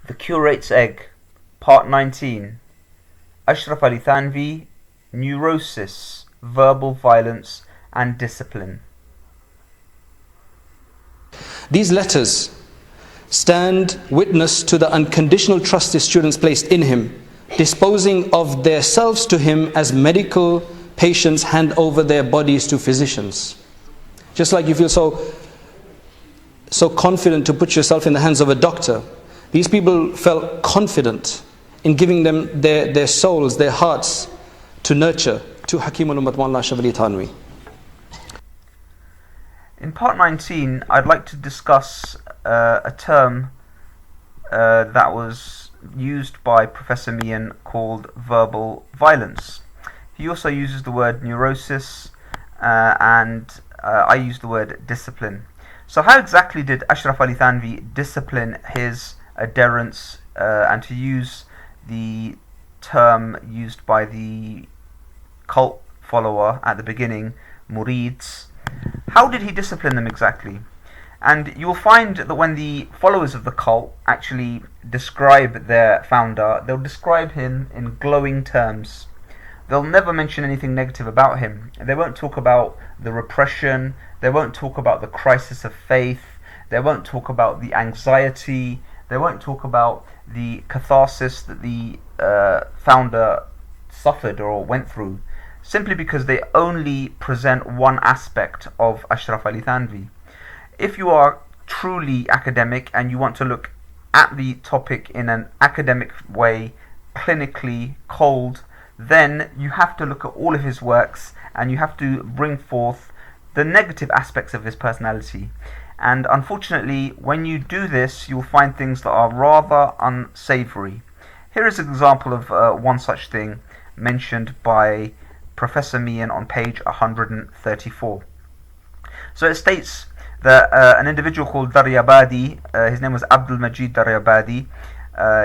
The Curate's Egg, Part 19. Ashraf Ali Thanvi, Neurosis, Verbal Violence and Discipline. These letters stand witness to the unconditional trust his students placed in him, disposing of their selves to him as medical patients hand over their bodies to physicians. Just like you feel so confident to put yourself in the hands of a doctor, these people felt confident in giving them their souls, their hearts to nurture to Hakim al-Ummat Mawlana Ashraf Ali Thanvi. In part 19, I'd like to discuss a term that was used by Professor Mian called verbal violence. He also uses the word neurosis and I use the word discipline. So how exactly did Ashraf Ali Thanvi discipline his adherents, and to use the term used by the cult follower at the beginning, murids, how did he discipline them exactly? And you'll find that when the followers of the cult actually describe their founder, they'll describe him in glowing terms. They'll never mention anything negative about him. They won't talk about the repression, they won't talk about the crisis of faith, they won't talk about the anxiety, they won't talk about the catharsis that the founder suffered or went through, simply because they only present one aspect of Ashraf Ali Thanvi. If you are truly academic and you want to look at the topic in an academic way, clinically, cold, then you have to look at all of his works and you have to bring forth the negative aspects of his personality. And unfortunately, when you do this, you'll find things that are rather unsavory. Here is an example of one such thing mentioned by Professor Mian on page 134. So it states that an individual called Deobandi, his name was Abdul Majid Deobandi,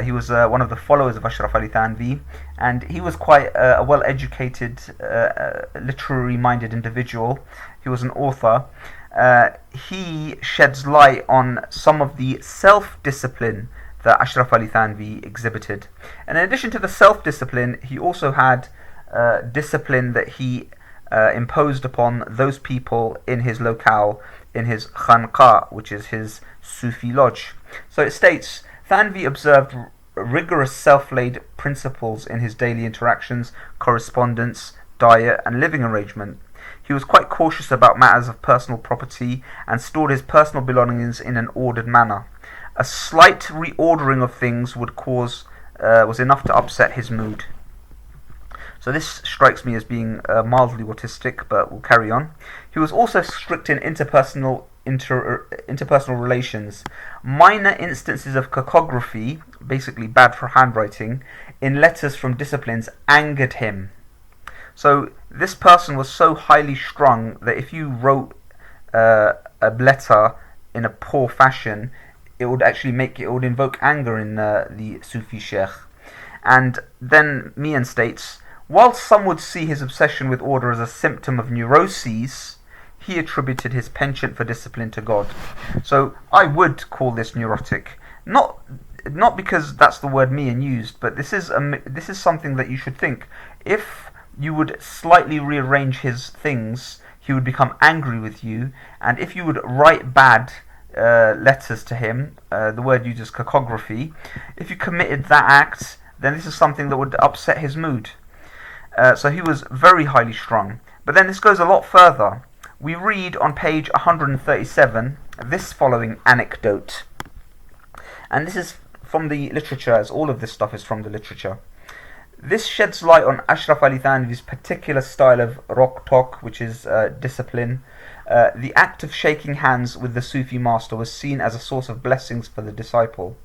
he was one of the followers of Ashraf Ali Thanvi, and he was quite a well-educated, literary-minded individual. He was an author. He sheds light on some of the self-discipline that Ashraf Ali Thanvi exhibited. And in addition to the self-discipline, he also had discipline that he imposed upon those people in his locale, in his khanqa, which is his Sufi lodge. So it states, Thanvi observed rigorous self-laid principles in his daily interactions, correspondence, diet and living arrangement. He was quite cautious about matters of personal property and stored his personal belongings in an ordered manner. A slight reordering of things was enough to upset his mood. So this strikes me as being mildly autistic, but we'll carry on. He was also strict in interpersonal relations. Minor instances of cacography, basically bad for handwriting, in letters from disciplines angered him. So this person was so highly strung that if you wrote a letter in a poor fashion, it would invoke anger in the Sufi sheikh. And then Mian states, while some would see his obsession with order as a symptom of neuroses, he attributed his penchant for discipline to God. So I would call this neurotic, not because that's the word Mian used, but this is something that you should think. If you would slightly rearrange his things, he would become angry with you, and if you would write bad letters to him, the word uses cacography, if you committed that act, then this is something that would upset his mood. So he was very highly strung. But then this goes a lot further. We read on page 137 this following anecdote. And this is from the literature, as all of this stuff is from the literature. This sheds light on Ashraf Ali Thanvi's particular style of rok-tok, which is discipline. The act of shaking hands with the Sufi master was seen as a source of blessings for the disciple.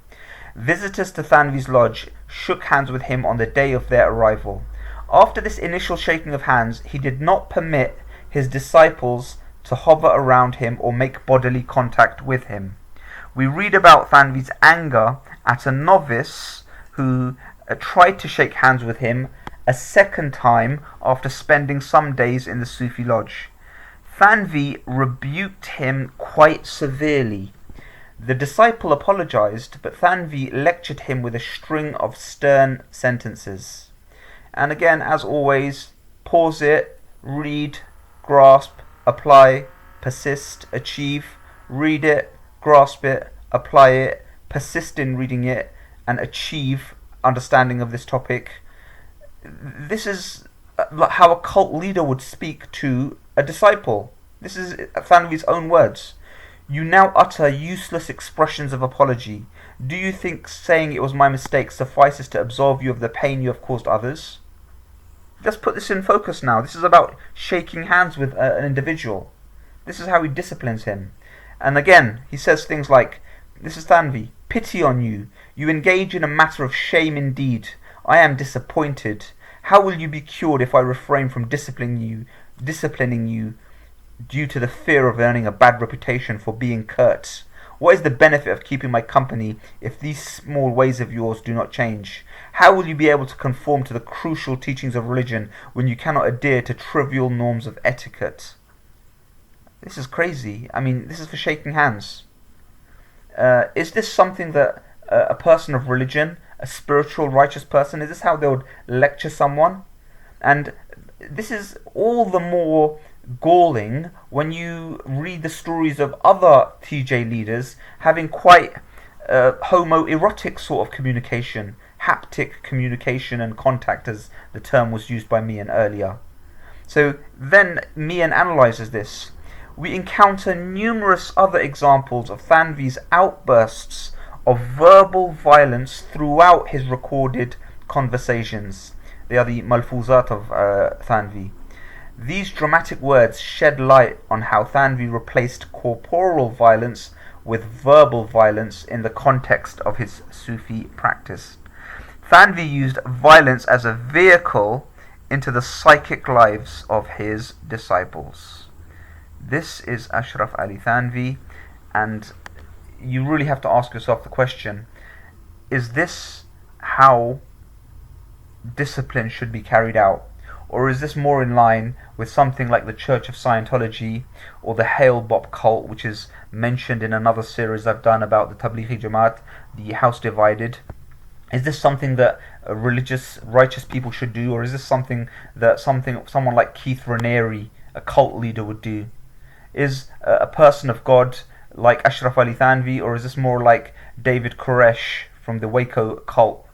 Visitors to Thanvi's lodge shook hands with him on the day of their arrival. After this initial shaking of hands, he did not permit his disciples to hover around him or make bodily contact with him. We read about Thanvi's anger at a novice who tried to shake hands with him a second time after spending some days in the Sufi lodge. Thanvi rebuked him quite severely. The disciple apologized, but Thanvi lectured him with a string of stern sentences. And again, as always, pause it, read, grasp, apply, persist, achieve, read it, grasp it, apply it, persist in reading it, and achieve understanding of this topic. This is how a cult leader would speak to a disciple. This is Thanvi's own words. You now utter useless expressions of apology. Do you think saying it was my mistake suffices to absolve you of the pain you have caused others? Let's put this in focus now. This is about shaking hands with an individual. This is how he disciplines him. And again, he says things like, this is Thanvi, pity on you. You engage in a matter of shame indeed. I am disappointed. How will you be cured if I refrain from disciplining you due to the fear of earning a bad reputation for being curt? What is the benefit of keeping my company if these small ways of yours do not change? How will you be able to conform to the crucial teachings of religion when you cannot adhere to trivial norms of etiquette? This is crazy. I mean, this is for shaking hands. Is this something that a person of religion, a spiritual, righteous person, is this how they would lecture someone? And this is all the more galling when you read the stories of other TJ leaders having quite homoerotic sort of communication, haptic communication and contact, as the term was used by Mian earlier. So then Mian analyzes this. We encounter numerous other examples of Thanvi's outbursts of verbal violence throughout his recorded conversations. They are the Malfuzat of Thanvi. These dramatic words shed light on how Thanvi replaced corporal violence with verbal violence in the context of his Sufi practice. Thanvi used violence as a vehicle into the psychic lives of his disciples. This is Ashraf Ali Thanvi, and you really have to ask yourself the question, is this how discipline should be carried out? Or is this more in line with something like the Church of Scientology or the Hail Bop cult, which is mentioned in another series I've done about the Tablighi Jamaat, the House Divided? Is this something that religious, righteous people should do, or is this something that someone like Keith Raniere, a cult leader, would do? Is a person of God like Ashraf Ali Thanvi, or is this more like David Koresh from the Waco cult?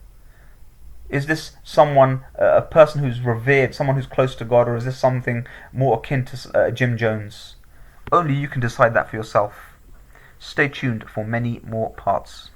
Is this someone, a person who's revered, someone who's close to God, or is this something more akin to Jim Jones? Only you can decide that for yourself. Stay tuned for many more parts.